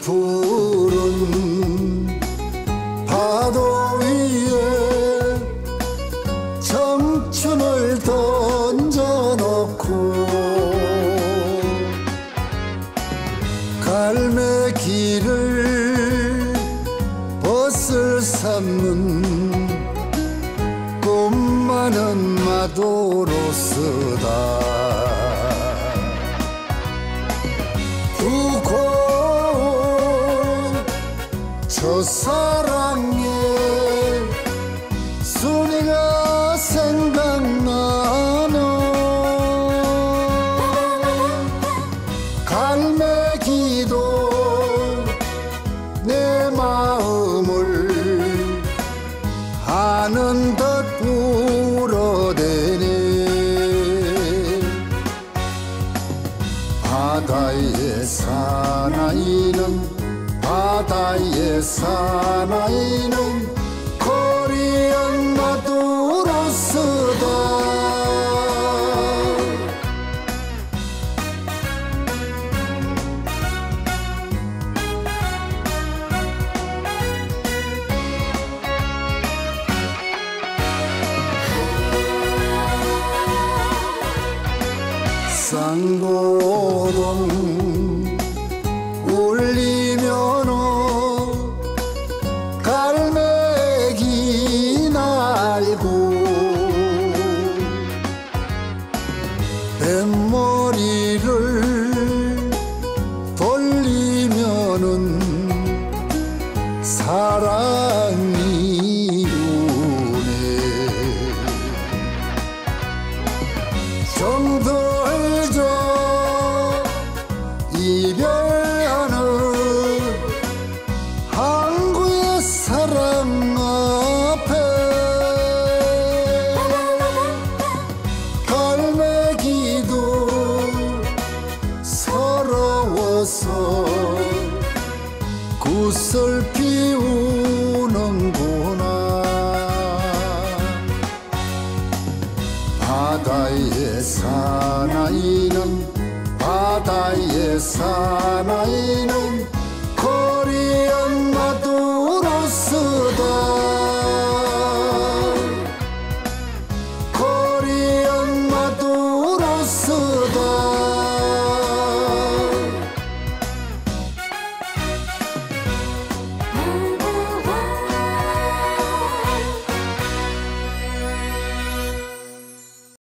푸른 파도 위에 청춘을 던져놓고 갈매기를 벗을 삼는 꿈 많은 마도로스다. 두고 첫사랑의 순이가 생각나는 갈매기도 내 마음을 아는 듯 울어대네. 바다의 사나이는 바다의 사나이는 코리안 마도로스다. 쌍고동 울리면은 갈매기 날고 뱃머리를 돌리면은 사랑이 오네. 정들죠 이별하는 항구의 사랑 앞에 갈매기도 서러워서 굿을 피우는구나. 바다의 사나이는 바다의 사나이는 코리안 마도로스다. 코리안 마도로스다.